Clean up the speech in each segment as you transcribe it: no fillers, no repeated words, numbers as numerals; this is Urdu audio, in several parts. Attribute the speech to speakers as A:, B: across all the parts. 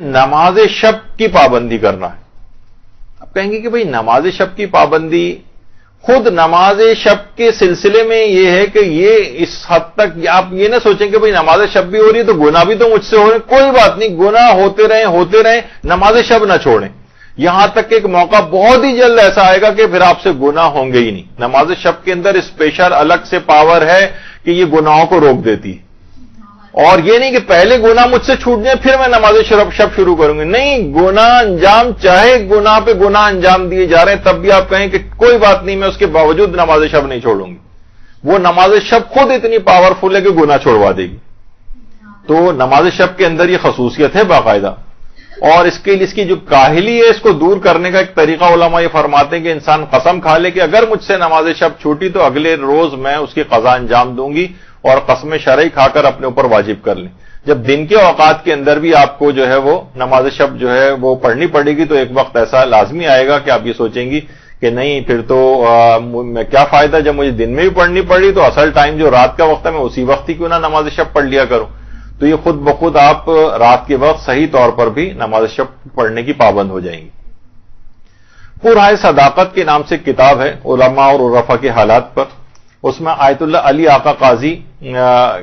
A: نماز شب کی پابندی کرنا ہے. آپ کہیں گے کہ بھئی نماز شب کی پابندی، خود نماز شب کے سلسلے میں یہ ہے کہ یہ اس حد تک آپ یہ نہ سوچیں کہ بھئی نماز شب بھی ہو رہی ہے تو گناہ بھی تو مجھ سے ہو رہے ہیں. کوئی بات نہیں، گناہ ہوتے رہیں، نماز شب نہ چھوڑیں. یہاں تک کہ ایک موقع بہت ہی جلد ایسا آئے گا کہ پھر آپ سے گناہ ہوں گے ہی نہیں. نماز شب کے اندر اسپیشل الگ سے پاور ہے کہ یہ گناہوں کو روک دیتی ہے. اور یہ نہیں کہ پہلے گناہ مجھ سے چھوٹ جائیں پھر میں نماز شب شروع کروں گی. نہیں، گناہ انجام، چاہے گناہ پہ گناہ انجام دیے جا رہے ہیں تب بھی آپ کہیں کہ کوئی بات نہیں، میں اس کے باوجود نماز شب نہیں چھوڑوں گی. وہ نماز شب خود اتنی پاورفل ہے کہ گناہ چھوڑوا دے گی. تو نماز شب کے اندر یہ خصوصیت ہے باقاعدہ. اور اس کی جو کاہلی ہے اس کو دور کرنے کا ایک طریقہ علماء یہ فرماتے ہیں کہ انسان قسم کھا لے کہ اگر مجھ سے نماز شب چھوٹی تو اگلے روز میں اس کی قضا انجام دوں گی، اور قسم شرعی کھا کر اپنے اوپر واجب کر لیں. جب دن کے اوقات کے اندر بھی آپ کو جو ہے وہ نماز شب جو ہے وہ پڑھنی پڑے گی تو ایک وقت ایسا لازمی آئے گا کہ آپ یہ سوچیں گی کہ نہیں پھر تو میں کیا فائدہ، جب مجھے دن میں بھی پڑھنی پڑی تو اصل ٹائم جو رات کا وقت ہے میں اسی وقت ہی کیوں نہ نماز شب پڑھ لیا کروں. تو یہ خود بخود آپ رات کے وقت صحیح طور پر بھی نماز شب پڑھنے کی پابند ہو جائیں گی. پورائے صداقت کے نام سے کتاب ہے علماء اور عرفا کے حالات پر. اس میں آیت اللہ علی آقا قاضی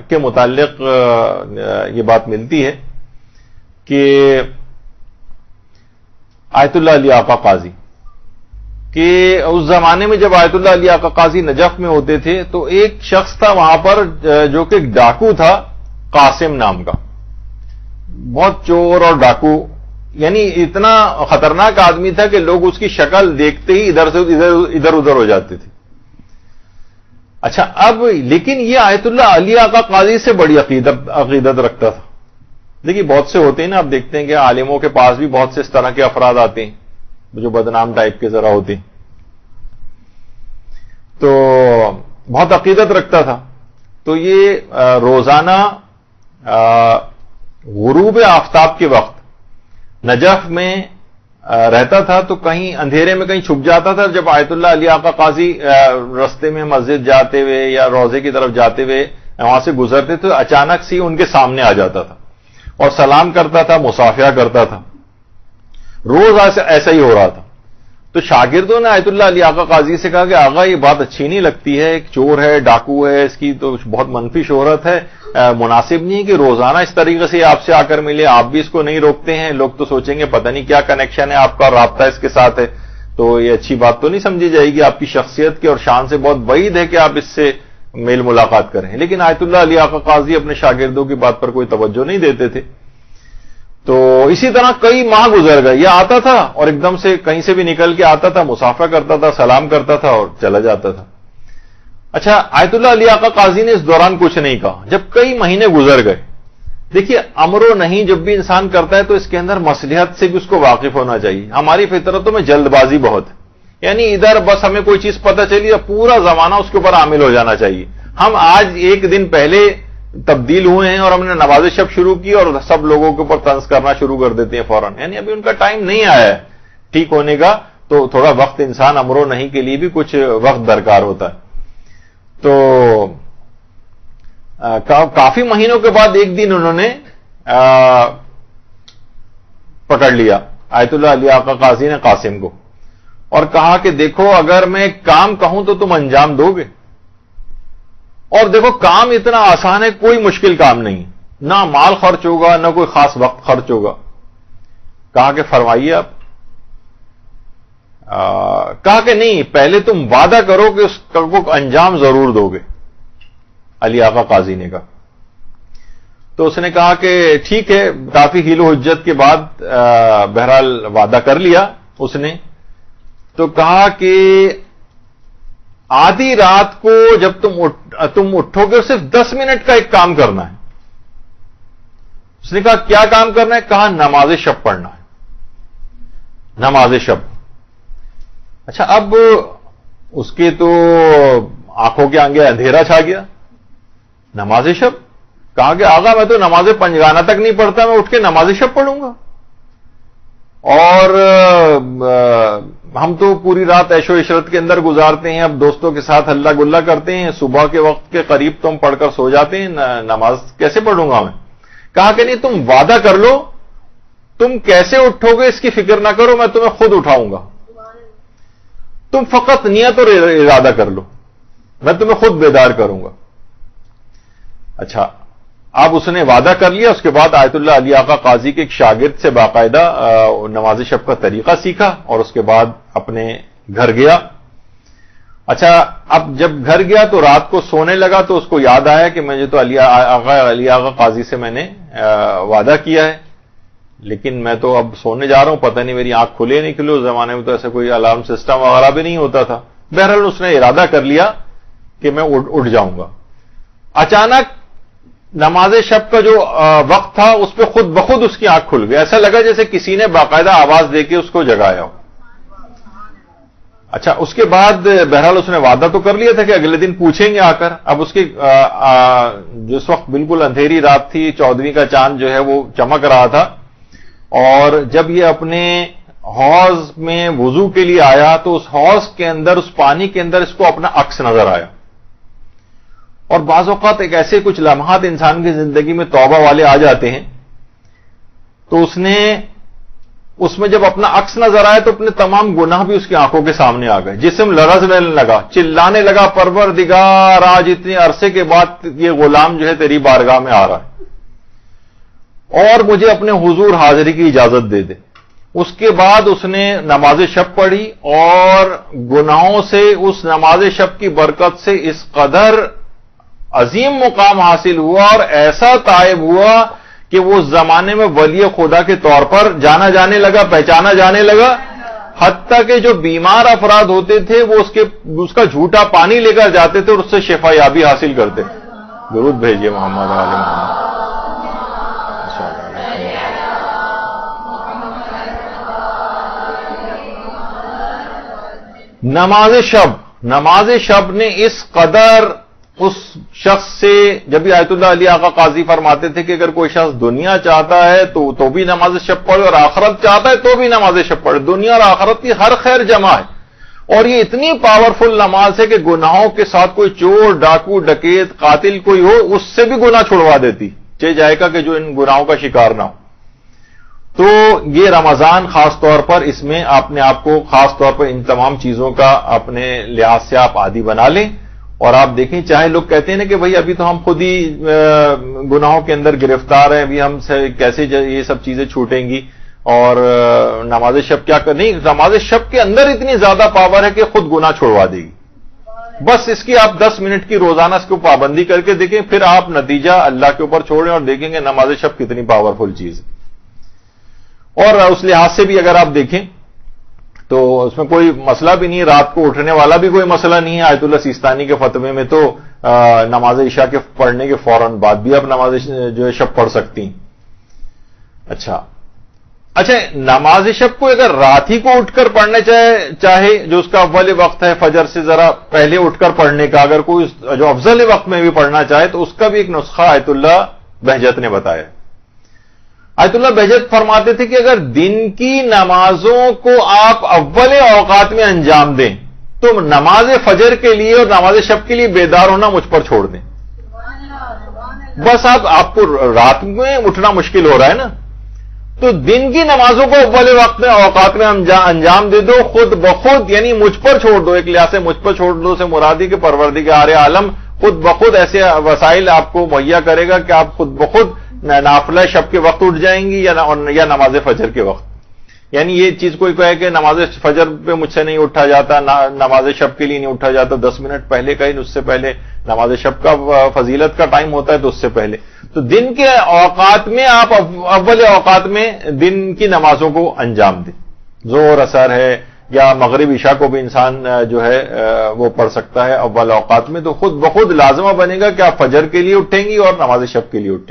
A: کے متعلق یہ بات ملتی ہے کہ آیت اللہ علی آقا قاضی کہ اس زمانے میں جب آیت اللہ علی آقا قاضی نجف میں ہوتے تھے تو ایک شخص تھا وہاں پر جو کہ ایک ڈاکو تھا قاسم نام کا. بہت چور اور ڈاکو، یعنی اتنا خطرناک آدمی تھا کہ لوگ اس کی شکل دیکھتے ہی ادھر ادھر ہو جاتے تھے. اچھا، اب لیکن یہ آیت اللہ علی آقا قاضی سے بڑی عقیدت رکھتا تھا. دیکھیے بہت سے ہوتے ہیں نا، آپ دیکھتے ہیں کہ عالموں کے پاس بھی بہت سے اس طرح کے افراد آتے ہیں جو بدنام ٹائپ کے ذرا ہوتے ہیں. تو بہت عقیدت رکھتا تھا. تو یہ روزانہ غروب آفتاب کے وقت نجف میں رہتا تھا تو کہیں اندھیرے میں کہیں چھپ جاتا تھا. جب آیت اللہ علی آقا قاضی رستے میں مسجد جاتے ہوئے یا روزے کی طرف جاتے ہوئے وہاں سے گزرتے تو اچانک سے ان کے سامنے آ جاتا تھا اور سلام کرتا تھا، مصافحہ کرتا تھا. روز ایسا ہی ہو رہا تھا. تو شاگردوں نے آیت اللہ علی آقا قاضی سے کہا کہ آقا یہ بات اچھی نہیں لگتی ہے، ایک چور ہے، ڈاکو ہے، اس کی تو بہت منفی شہرت ہے، مناسب نہیں کہ روزانہ اس طریقے سے آپ سے آ کر ملے، آپ بھی اس کو نہیں روکتے ہیں، لوگ تو سوچیں گے پتہ نہیں کیا کنیکشن ہے آپ کا، رابطہ اس کے ساتھ ہے، تو یہ اچھی بات تو نہیں سمجھی جائے گی. آپ کی شخصیت کے اور شان سے بہت بعید ہے کہ آپ اس سے میل ملاقات کریں. لیکن آیت اللہ علی آقا قاضی اپنے شاگردوں کی بات پر کوئی توجہ نہیں دیتے تھے. تو اسی طرح کئی ماہ گزر گئے. یہ آتا تھا اور ایک دم سے کہیں سے بھی نکل کے آتا تھا، مصافحہ کرتا تھا، سلام کرتا تھا اور چلا جاتا تھا. اچھا، آیت اللہ علی آقا قاضی نے اس دوران کچھ نہیں کہا. جب کئی مہینے گزر گئے، دیکھیے امر و نہیں جب بھی انسان کرتا ہے تو اس کے اندر مصلحت سے بھی اس کو واقف ہونا چاہیے. ہماری فطرتوں میں جلد بازی بہت ہے، یعنی ادھر بس ہمیں کوئی چیز پتہ چلی یا پورا زمانہ اس کے اوپر عامل ہو جانا چاہیے. ہم آج ایک دن پہلے تبدیل ہوئے ہیں اور ہم نے نماز شب شروع کی اور سب لوگوں کے اوپر طنز کرنا شروع کر دیتے ہیں فوراً. یعنی ابھی ان کا ٹائم نہیں آیا ہے ٹھیک ہونے کا، تو تھوڑا وقت انسان امر و نہیں کے لیے بھی کچھ وقت درکار ہوتا ہے. تو کافی مہینوں کے بعد ایک دن انہوں نے پکڑ لیا آیت اللہ علی آقا قاضی نے قاسم کو اور کہا کہ دیکھو اگر میں ایک کام کہوں تو تم انجام دو گے، اور دیکھو کام اتنا آسان ہے، کوئی مشکل کام نہیں، نہ مال خرچ ہوگا نہ کوئی خاص وقت خرچ ہوگا. کہا کہ فرمائیے آپ. کہا کہ نہیں، پہلے تم وعدہ کرو کہ اس کو انجام ضرور دو گے. علی آقا قاضی نے کہا. تو اس نے کہا کہ ٹھیک ہے. کافی حیل و حجت کے بعد بہرحال وعدہ کر لیا اس نے. تو کہا کہ آدھی رات کو جب تم اٹھو گے صرف 10 منٹ کا ایک کام کرنا ہے. اس نے کہا کیا کام کرنا ہے؟ کہا نماز شب پڑھنا ہے. نماز شب. اچھا، اب اس کے تو آنکھوں کے آگے اندھیرا چھا گیا. نماز شب. کہا کہ آقا میں تو نماز پنجگانہ تک نہیں پڑھتا، میں اٹھ کے نماز شب پڑھوں گا، اور ہم تو پوری رات عیش و عشرت کے اندر گزارتے ہیں، اب دوستوں کے ساتھ ہلہ گلہ کرتے ہیں، صبح کے وقت کے قریب تو ہم پڑھ کر سو جاتے ہیں، نماز کیسے پڑھوں گا میں؟ کہا کہ نہیں، تم وعدہ کر لو تم کیسے اٹھو گے اس کی فکر نہ کرو، میں تمہیں خود اٹھاؤں گا، تم فقط نیت اور ارادہ کر لو، میں تمہیں خود بیدار کروں گا۔ اچھا، اب اس نے وعدہ کر لیا۔ اس کے بعد آیت اللہ علی آقا قاضی کے ایک شاگرد سے باقاعدہ نماز شب کا طریقہ سیکھا اور اس کے بعد اپنے گھر گیا۔ اچھا، اب جب گھر گیا تو رات کو سونے لگا تو اس کو یاد آیا کہ مجھے تو علی آقا قاضی سے میں نے وعدہ کیا ہے، لیکن میں تو اب سونے جا رہا ہوں، پتہ نہیں میری آنکھ کھلے نہیں کھلے۔ اس زمانے میں تو ایسا کوئی الارم سسٹم وغیرہ بھی نہیں ہوتا تھا۔ بہرحال اس نے ارادہ کر لیا کہ میں اٹھ جاؤں گا۔ اچانک نماز شب کا جو وقت تھا اس پہ خود بخود اس کی آنکھ کھل گئی، ایسا لگا جیسے کسی نے باقاعدہ آواز دے کے اس کو جگایا ہو۔ اچھا، اس کے بعد بہرحال اس نے وعدہ تو کر لیا تھا کہ اگلے دن پوچھیں گے آ کر۔ اب اس کی جس وقت بالکل اندھیری رات تھی، 14ویں کا چاند جو ہے وہ چمک رہا تھا، اور جب یہ اپنے حوض میں وضو کے لیے آیا تو اس حوض کے اندر، اس پانی کے اندر اس کو اپنا عکس نظر آیا۔ اور بعض اوقات ایک ایسے کچھ لمحات انسان کی زندگی میں توبہ والے آ جاتے ہیں، تو اس میں جب اپنا عکس نظر آیا تو اپنے تمام گناہ بھی اس کی آنکھوں کے سامنے آ گئے، جسم لرزنے لگا، چلانے لگا، پروردگار آج اتنے عرصے کے بعد یہ غلام جو ہے تیری بارگاہ میں آ رہا ہے اور مجھے اپنے حضور حاضری کی اجازت دے دے۔ اس کے بعد اس نے نماز شب پڑھی اور گناہوں سے، اس نماز شب کی برکت سے اس قدر عظیم مقام حاصل ہوا اور ایسا تائب ہوا کہ وہ اس زمانے میں ولی خدا کے طور پر جانا جانے لگا، پہچانا جانے لگا، حتیٰ کہ جو بیمار افراد ہوتے تھے وہ اس کا جھوٹا پانی لے کر جاتے تھے اور اس سے شفا یابی حاصل کرتے۔ درود بھیجیے محمد علی محمد۔ نماز شب نے اس قدر اس شخص سے، جب بھی آیت اللہ علی آقا قاضی فرماتے تھے کہ اگر کوئی شخص دنیا چاہتا ہے تو بھی نماز شب پڑھے اور آخرت چاہتا ہے تو بھی نماز شب پڑھے، دنیا اور آخرت کی ہر خیر جمع ہے۔ اور یہ اتنی پاورفل نماز ہے کہ گناہوں کے ساتھ کوئی چور، ڈاکو، ڈکیت، قاتل کوئی ہو اس سے بھی گناہ چھڑوا دیتی، چاہے جائے گا کہ جو ان گناہوں کا شکار نہ ہو۔ تو یہ رمضان خاص طور پر اس میں اپنے آپ کو خاص طور پر ان تمام چیزوں کا اپنے لحاظ سے آپ عادی بنا لیں۔ اور آپ دیکھیں، چاہے لوگ کہتے ہیں نا کہ بھئی ابھی تو ہم خود ہی گناہوں کے اندر گرفتار ہیں، ابھی ہم کیسے یہ سب چیزیں چھوٹیں گی، اور نماز شب کیا نہیں، نماز شب کے اندر اتنی زیادہ پاور ہے کہ خود گناہ چھوڑوا دے گی۔ بس اس کی آپ 10 منٹ کی روزانہ اس کو پابندی کر کے دیکھیں، پھر آپ نتیجہ اللہ کے اوپر چھوڑیں اور دیکھیں گے نماز شب کتنی پاورفل چیز ہے۔ اور اس لحاظ سے بھی اگر آپ دیکھیں تو اس میں کوئی مسئلہ بھی نہیں، رات کو اٹھنے والا بھی کوئی مسئلہ نہیں ہے۔ آیت اللہ سیستانی کے فتوے میں تو نماز عشاء کے پڑھنے کے فوراً بعد بھی آپ نماز جو ہے شب پڑھ سکتی ہیں۔ اچھا، نماز شب کو اگر رات ہی کو اٹھ کر پڑھنے چاہے، جو اس کا اول وقت ہے فجر سے ذرا پہلے اٹھ کر پڑھنے کا، اگر کوئی جو افضل وقت میں بھی پڑھنا چاہے تو اس کا بھی ایک نسخہ آیت اللہ بہجت نے بتایا۔ آیت اللہ بہجت فرماتے تھے کہ اگر دن کی نمازوں کو آپ اول اوقات میں انجام دیں تو نماز فجر کے لیے اور نماز شب کے لیے بیدار ہونا مجھ پر چھوڑ دیں۔ بس آپ کو رات میں اٹھنا مشکل ہو رہا ہے نا، تو دن کی نمازوں کو اول وقت میں اوقات میں انجام دے دو، خود بخود، یعنی مجھ پر چھوڑ دو۔ ایک لحاظ سے مجھ پر چھوڑ دو سے مرادی کے پروردگار عالم خود بخود ایسے وسائل آپ کو مہیا کرے گا کہ آپ خود بخود نافلہ شب کے وقت اٹھ جائیں گی یا نماز فجر کے وقت۔ یعنی یہ چیز کوئی کہے کہ نماز فجر پہ مجھ سے نہیں اٹھا جاتا، نماز شب کے لیے نہیں اٹھا جاتا، 10 منٹ پہلے کہیں، اس سے پہلے نماز شب کا فضیلت کا ٹائم ہوتا ہے تو اس سے پہلے، تو دن کے اوقات میں آپ اول اوقات میں دن کی نمازوں کو انجام دیں۔ ظہر، عصر ہے یا مغرب عشاء کو بھی انسان جو ہے وہ پڑھ سکتا ہے اول اوقات میں، تو خود بخود لازمہ بنے گا کہ آپ فجر کے لیے اٹھیں گی اور نماز شب کے لیے اٹھیں گی۔